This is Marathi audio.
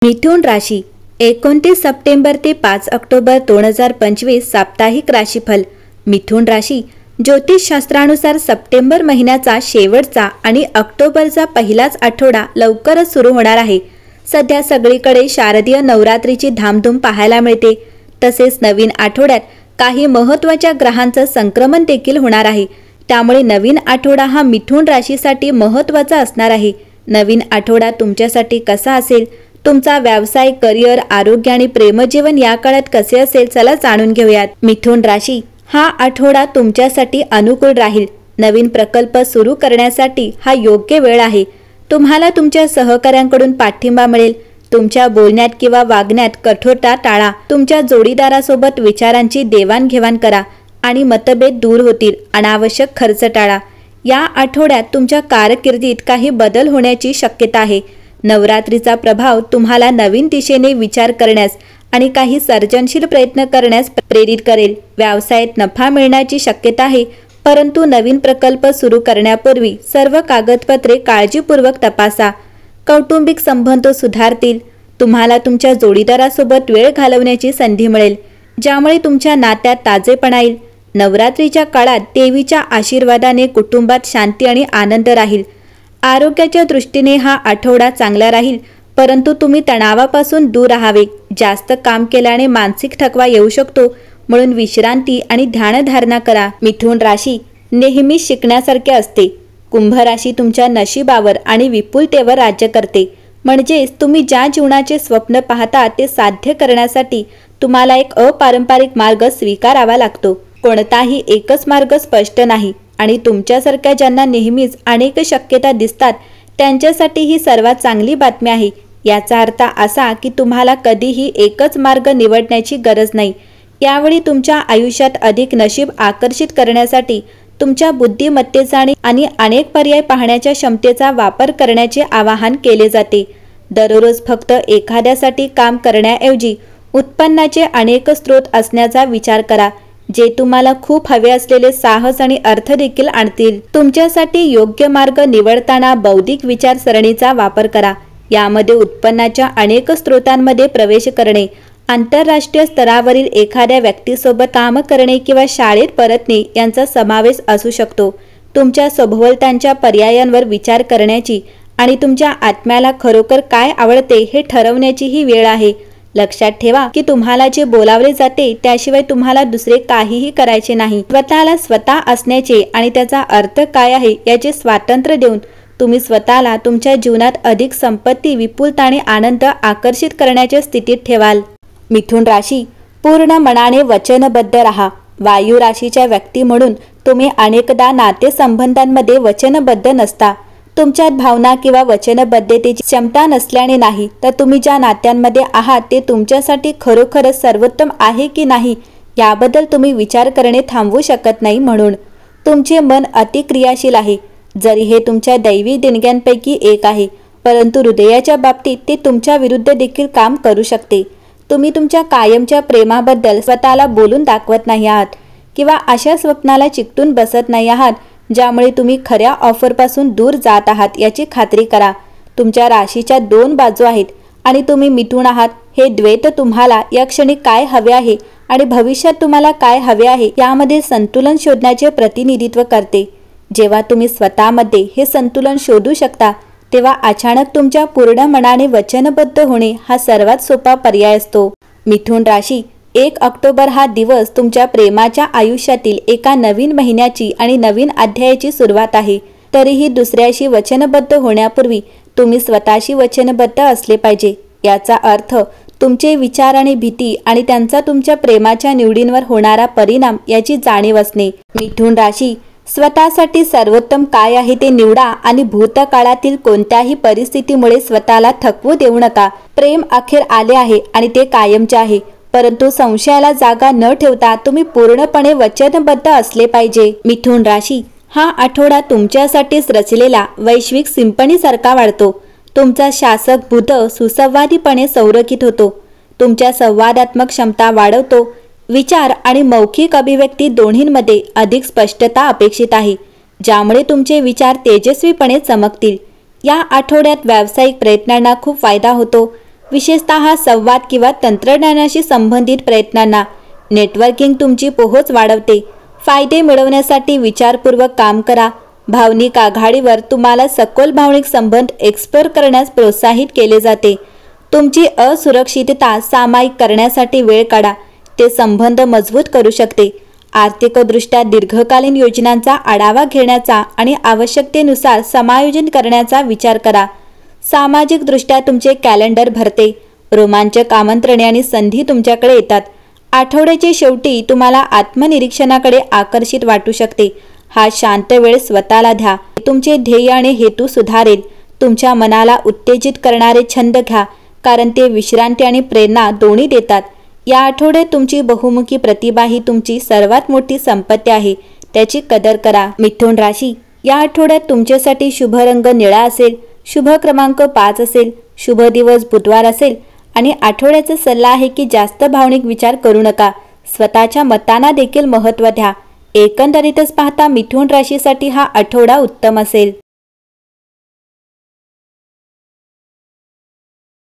मिथुन राशी 29 सप्टेंबर ते 5 ऑक्टोबर 2025 साप्ताहिक राशीफल। मिथुन राशी ज्योतिषशास्त्रानुसार सप्टेंबर महिन्याचा शेवटचा आणि ऑक्टोबरचा पहिलाच आठवडा लवकरच सुरू होणार आहे। सध्या सगळीकडे शारदीय नवरात्रीची धामधूम पाहायला मिळते। तसेच नवीन आठवड्यात काही महत्त्वाच्या ग्रहांचं संक्रमण देखील होणार आहे। त्यामुळे नवीन आठवडा हा मिथुन राशीसाठी महत्त्वाचा असणार आहे। नवीन आठवडा तुमच्यासाठी कसा असेल, तुमचा व्यवसाय, करिअर, आरोग्य आणि प्रेमजीवन या काळात कसे असेल, चला जाणून घेऊयात। मिथुन राशी हा आठवडा तुमच्यासाठी अनुकूल राहील। नवीन प्रकल्प सुरू करण्यासाठी हा योग्य वेळ आहे। तुम्हाला तुमच्या सहकाऱ्यांकडून पाठिंबा मिळेल। तुमच्या बोलण्यात किंवा वागण्यात कठोरता टाळा। तुमच्या जोडीदारासोबत विचारांची देवाणघेवाण करा आणि मतभेद दूर होतील। अनावश्यक खर्च टाळा। या आठवड्यात तुमच्या कारकिर्दीत काही बदल होण्याची शक्यता आहे। नवरात्रीचा प्रभाव तुम्हाला नवीन दिशेने विचार करण्यास आणि काही सर्जनशील प्रयत्न करण्यास प्रेरित करेल। व्यवसायात नफा मिळण्याची शक्यता आहे, परंतु नवीन प्रकल्प सुरू करण्यापूर्वी सर्व कागदपत्रे काळजीपूर्वक तपासा। कौटुंबिक संबंध सुधारतील। तुम्हाला तुमच्या जोडीदारासोबत वेळ घालवण्याची संधी मिळेल, ज्यामुळे तुमच्या नात्यात ताजेपणा येईल। नवरात्रीच्या काळात देवीच्या आशीर्वादाने कुटुंबात शांती आणि आनंद राहील। आरोग्याच्या दृष्टीने हा आठवडा चांगला राहील, परंतु तुम्ही तणावापासून दूर राहावे। जास्त काम केल्याने मानसिक थकवा येऊ शकतो, म्हणून विश्रांती आणि ध्यानधारणा करा। मिथुन राशी नेहमी शिकण्यासारखे असते। कुंभ राशी तुमच्या नशिबावर आणि विपुलतेवर राज्य करते। म्हणजेच तुम्ही ज्या जीवनाचे स्वप्न पाहता ते साध्य करण्यासाठी तुम्हाला एक अपारंपरिक मार्ग स्वीकारावा लागतो। कोणताही एकच मार्ग स्पष्ट नाही आणि तुमच्यासारख्या ज्यांना नेहमीच अनेक शक्यता दिसतात त्यांच्यासाठी ही सर्वात चांगली बातमी आहे। याचा अर्थ असा की तुम्हाला कधीही एकच मार्ग निवडण्याची गरज नाही। यावेळी तुमच्या आयुष्यात अधिक नशीब आकर्षित करण्यासाठी तुमच्या बुद्धिमत्तेचा आणि अनेक पर्याय पाहण्याच्या क्षमतेचा वापर करण्याचे आवाहन केले जाते। दररोज फक्त एखाद्यासाठी काम करण्याऐवजी उत्पन्नाचे अनेक स्रोत असण्याचा विचार करा, जे तुम्हाला खूप हवे असलेले साहस आणि अर्थ देखील आणतील। तुमच्यासाठी योग्य मार्ग निवडताना बौद्धिक विचारसरणीचा वापर करा। यामध्ये उत्पन्नाच्या अनेक स्रोतांमध्ये प्रवेश करणे, आंतरराष्ट्रीय स्तरावरील एखाद्या व्यक्तीसोबत काम करणे किंवा शाळेत परतणे यांचा समावेश असू शकतो। तुमच्या सभोवतालच्या पर्यायांवर विचार करण्याची आणि तुमच्या आत्म्याला खरोखर काय आवडते हे ठरवण्याची ही वेळ आहे। लक्षात ठेवा की तुम्हाला जे बोलावले जाते त्याशिवाय तुम्हाला दुसरे काहीही करायचे नाही। स्वतःला स्वतः असण्याचे आणि त्याचा अर्थ काय आहे याचे स्वातंत्र्य देऊन तुम्ही स्वतःला तुमच्या जीवनात अधिक संपत्ती, विपुलता आणि आनंद आकर्षित करण्याच्या स्थितीत ठेवाल। मिथुन राशी पूर्ण मनाने वचनबद्ध राहा। वायू राशीच्या व्यक्ती म्हणून तुम्ही अनेकदा नातेसंबंधांमध्ये वचनबद्ध नसता। तुमच्यात भावना किंवा वचनबद्धतेची क्षमता नसल्याने नाही, तर तुम्ही ज्या नात्यांमध्ये आहात ते तुमच्यासाठी खरोखरच सर्वोत्तम आहे की नाही याबद्दल तुम्ही विचार करणे थांबवू शकत नाही। म्हणून तुमचे मन अतिक्रियाशील आहे। जरी हे तुमच्या दैवी देणग्यांपैकी एक आहे, परंतु हृदयाच्या बाबतीत ते तुमच्या विरुद्ध देखील काम करू शकते। तुम्ही तुमच्या कायमच्या प्रेमाबद्दल स्वतःला बोलून दाखवत नाही आहात किंवा अशा स्वप्नाला चिकटून बसत नाही आहात ज्यामुळे तुम्ही खऱ्या ऑफरपासून दूर जात आहात याची खात्री करा। तुमच्या राशीच्या दोन बाजू आहेत आणि तुम्ही मिथुन आहात। हे द्वैत तुम्हाला या क्षणी काय हवे आहे आणि भविष्यात तुम्हाला काय हवे आहे यामध्ये संतुलन शोधण्याचे प्रतिनिधित्व करते। जेव्हा तुम्ही स्वतःमध्ये हे संतुलन शोधू शकता, तेव्हा अचानक तुमच्या पूर्ण मनाने वचनबद्ध होणे हा सर्वात सोपा पर्याय असतो। मिथुन राशी 1 ऑक्टोबर हा दिवस तुमच्या प्रेमाच्या आयुष्यातील एका नवीन महिन्याची आणि नवीन अध्यायाची सुरुवात आहे। तरीही दुसऱ्याशी वचनबद्ध होण्यापूर्वी तुम्ही स्वतःशी वचनबद्ध असले पाहिजे। याचा अर्थ तुमचे विचार आणि भीती आणि त्यांचा तुमच्या प्रेमाच्या निवडींवर होणारा परिणाम याची जाणीव असणे। मिथुन राशी स्वतःसाठी सर्वोत्तम काय आहे ते निवडा आणि भूतकाळातील कोणत्याही परिस्थितीमुळे स्वतःला थकवू देऊ नका। प्रेम अखेर आले आहे आणि ते कायमचे आहे, परंतु संशयाला जागा न ठेवता तुम्ही पूर्णपणे वचनबद्ध असले पाहिजे। मिथुन राशी हा आठवडा तुमच्यासाठीच रचलेला वैश्विक सिंपनीसारखा वाढतो। तुमचा शासक बुध सुसंवादीपणे संरेखित होतो, तुमच्या संवादात्मक क्षमता वाढवतो। विचार आणि मौखिक अभिव्यक्ती दोन्हींमध्ये अधिक स्पष्टता अपेक्षित आहे, ज्यामुळे तुमचे विचार तेजस्वीपणे चमकतील। या आठवड्यात व्यावसायिक प्रयत्नांना खूप फायदा होतो। विशेषतः संवाद किंवा तंत्रज्ञानाशी संबंधित प्रयत्नांना. नेटवर्किंग तुमची पोहोच वाढवते. फायदे मिळवण्यासाठी विचारपूर्वक काम करा. भावनिक आघाडीवर तुम्हाला सखोल भावनिक संबंध एक्सप्लोर करण्यास प्रोत्साहित केले जाते. तुमची असुरक्षितता सामायिक करण्यासाठी वेळ काढा. ते संबंध मजबूत करू शकते. आर्थिकदृष्ट्या दीर्घकालीन योजनांचा आढावा घेण्याचा आणि आवश्यकतेनुसार समायोजन करण्याचा विचार करा. सामाजिकदृष्ट्या तुमचे कॅलेंडर भरते. रोमांचक आमंत्रणे आणि संधी तुमच्याकडे येतात. आठवड्याच्या शेवटी तुम्हाला आत्मनिरीक्षणाकडे आकर्षित वाटू शकते. हा शांत वेळ स्वतःला द्या. तुमचे ध्येय आणि हेतू सुधारेल. तुमच्या मनाला उत्तेजित करणारे छंद घ्या, कारण ते विश्रांती आणि प्रेरणा दोन्ही देतात. या आठवड्यात तुमची बहुमुखी प्रतिभा ही तुमची सर्वात मोठी संपत्ती आहे. त्याची कदर करा. मिथुन राशी, या आठवड्यात तुमच्यासाठी शुभ रंग निळा असेल, शुभ क्रमांक 5 असेल, शुभ दिवस बुधवार असेल आणि आठवड्याचा सल्ला आहे की जास्त भावनिक विचार करू नका. स्वतःच्या मतांना देखील महत्त्व द्या. एकंदरीतच पाहता मिथुन राशीसाठी हा आठवडा उत्तम असेल.